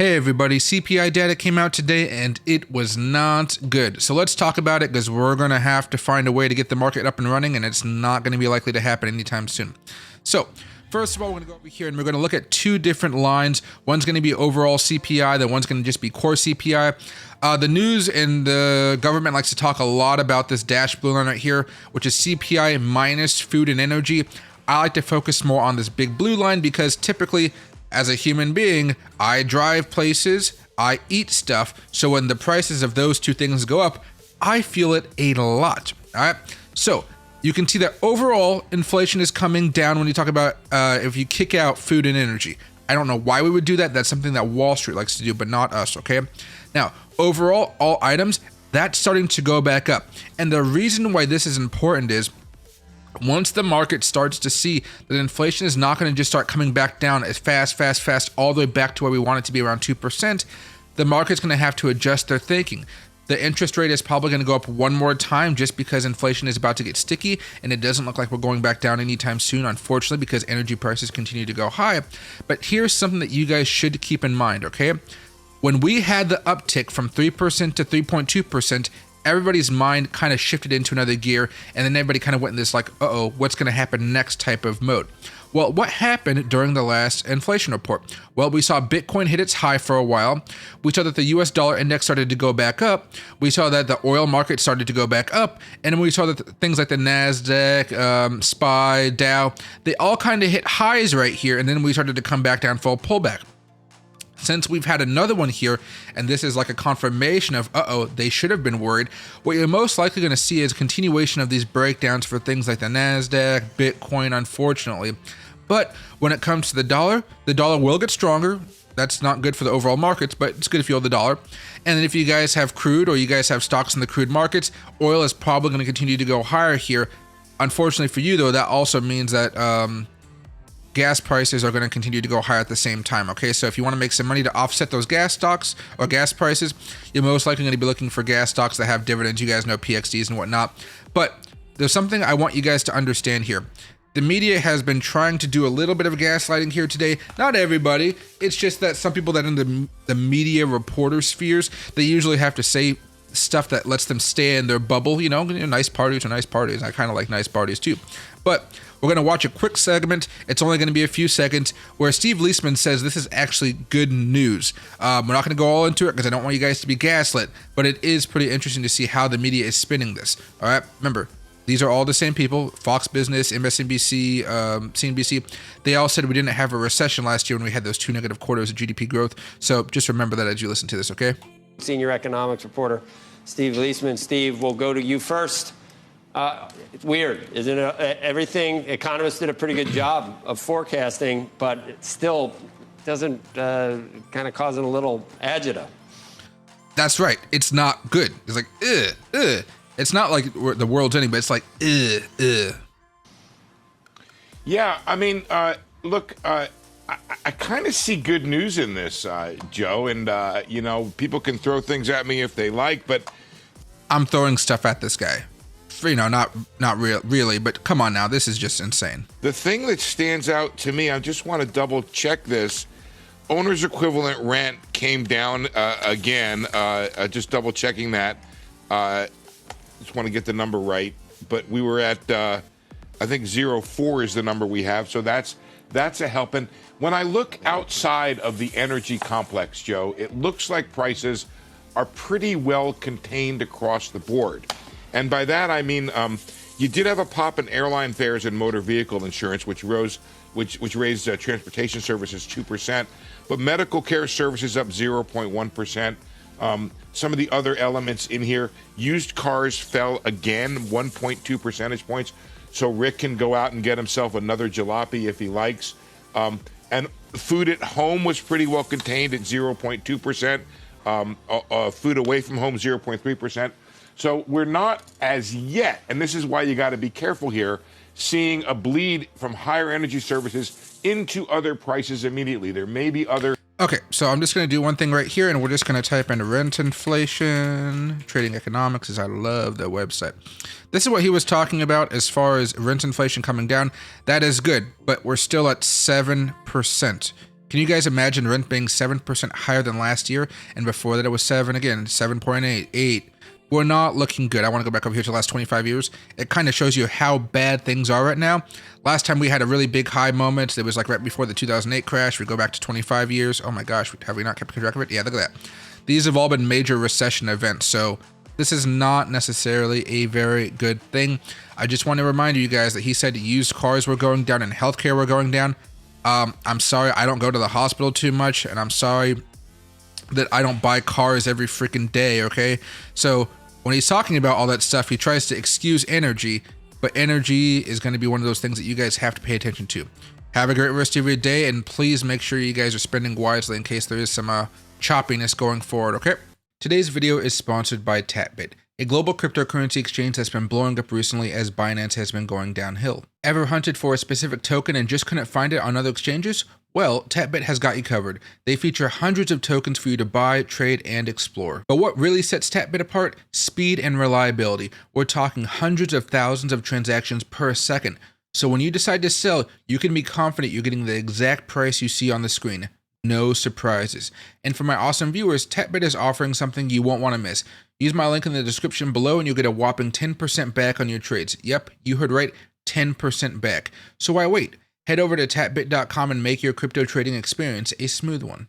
Hey everybody, CPI data came out today and it was not good. So let's talk about it because we're going to have to find a way to get the market up and running, and it's not going to be likely to happen anytime soon. So first of all, we're going to go over here and we're going to look at two different lines. One's going to be overall CPI, the one's going to just be core CPI. The news and the government likes to talk a lot about this dashed blue line right here, which is CPI minus food and energy. I like to focus more on this big blue line because typically, as a human being, I drive places, I eat stuff, so when the prices of those two things go up, I feel it a lot, all right? So you can see that overall inflation is coming down when you talk about if you kick out food and energy. I don't know why we would do that. That's something that Wall Street likes to do, but not us, okay? Now, overall, all items, that's starting to go back up. And the reason why this is important is once the market starts to see that inflation is not going to just start coming back down as fast, all the way back to where we want it to be around 2%, the market's going to have to adjust their thinking. The interest rate is probably going to go up one more time just because inflation is about to get sticky, and it doesn't look like we're going back down anytime soon, unfortunately, because energy prices continue to go high. But here's something that you guys should keep in mind, okay? When we had the uptick from 3% to 3.2%, everybody's mind kind of shifted into another gear, and then everybody kind of went in this like, uh-oh, what's going to happen next type of mode. Well, what happened during the last inflation report? Well, we saw Bitcoin hit its high for a while. We saw that the US dollar index started to go back up. We saw that the oil market started to go back up. And then we saw that things like the NASDAQ, SPY, Dow, they all kind of hit highs right here. And then we started to come back down for a pullback. Since we've had another one here, and this is like a confirmation of, uh-oh, they should have been worried, what you're most likely going to see is a continuation of these breakdowns for things like the NASDAQ, Bitcoin, unfortunately. But when it comes to the dollar will get stronger. That's not good for the overall markets, but it's good if you hold the dollar. And then if you guys have crude or you guys have stocks in the crude markets, oil is probably going to continue to go higher here. Unfortunately for you, though, that also means that gas prices are going to continue to go higher at the same time, okay? So if you want to make some money to offset those gas stocks or gas prices, you're most likely going to be looking for gas stocks that have dividends. You guys know PXDs and whatnot. But there's something I want you guys to understand here. The media has been trying to do a little bit of gaslighting here today. Not everybody. It's just that some people that are in the media reporter spheres, they usually have to say stuff that lets them stay in their bubble. You know, nice parties are nice parties. I kind of like nice parties too. But we're going to watch a quick segment. It's only going to be a few seconds where Steve Leisman says this is actually good news. We're not going to go all into it because I don't want you guys to be gaslit, but it is pretty interesting to see how the media is spinning this. All right, remember, these are all the same people. Fox Business, MSNBC, CNBC. They all said we didn't have a recession last year when we had those two negative quarters of GDP growth. So just remember that as you listen to this, okay? Senior economics reporter Steve Leisman. Steve, we'll go to you first. It's weird, isn't it? Everything, economists did a pretty good job of forecasting, but it still doesn't kind of cause a little agita. That's right. It's not good. It's like, ugh. It's not like the world's ending, but it's like, ugh. Yeah, I mean, look, I kind of see good news in this, Joe, and, you know, people can throw things at me if they like, but I'm throwing stuff at this guy. You know, not really, but come on now, this is just insane. The thing that stands out to me, I just want to double check this. Owner's equivalent rent came down again, just double checking that. Just want to get the number right, but we were at, I think 0.4 is the number we have, so that's a help. And when I look outside of the energy complex, Joe, it looks like prices are pretty well contained across the board. And by that, I mean, you did have a pop in airline fares and motor vehicle insurance, which raised transportation services 2%, but medical care services up 0.1%. Some of the other elements in here, used cars fell again 1.2 percentage points. So Rick can go out and get himself another jalopy if he likes. And food at home was pretty well contained at 0.2%. Food away from home, 0.3%. So we're not as yet, and this is why you got to be careful here, seeing a bleed from higher energy services into other prices immediately. There may be other. Okay, so I'm just going to do one thing right here, and we're just going to type in rent inflation, trading economics, as I love that website. This is what he was talking about as far as rent inflation coming down. That is good, but we're still at 7%. Can you guys imagine rent being 7% higher than last year? And before that it was 7 again, 7.8, 8. We're not looking good. I want to go back over here to the last 25 years. It kind of shows you how bad things are right now. Last time we had a really big high moment. It was like right before the 2008 crash. We go back to 25 years. Oh my gosh, have we not kept track of it? Yeah, look at that. These have all been major recession events. So this is not necessarily a very good thing. I just want to remind you guys that he said used cars were going down and healthcare were going down. I'm sorry, I don't go to the hospital too much, and I'm sorry that I don't buy cars every freaking day, okay? So when he's talking about all that stuff, he tries to excuse energy, but energy is going to be one of those things that you guys have to pay attention to. Have a great rest of your day, and please make sure you guys are spending wisely in case there is some choppiness going forward, okay? Today's video is sponsored by Tatbit, a global cryptocurrency exchange that's been blowing up recently as Binance has been going downhill. Ever hunted for a specific token and just couldn't find it on other exchanges? Well, Tatbit has got you covered. They feature hundreds of tokens for you to buy, trade, and explore. But what really sets Tatbit apart? Speed and reliability. We're talking hundreds of thousands of transactions per second. So when you decide to sell, you can be confident you're getting the exact price you see on the screen. No surprises. And for my awesome viewers, Tatbit is offering something you won't want to miss. Use my link in the description below and you'll get a whopping 10% back on your trades. Yep, you heard right, 10% back. So why wait? Head over to tatbit.com and make your crypto trading experience a smooth one.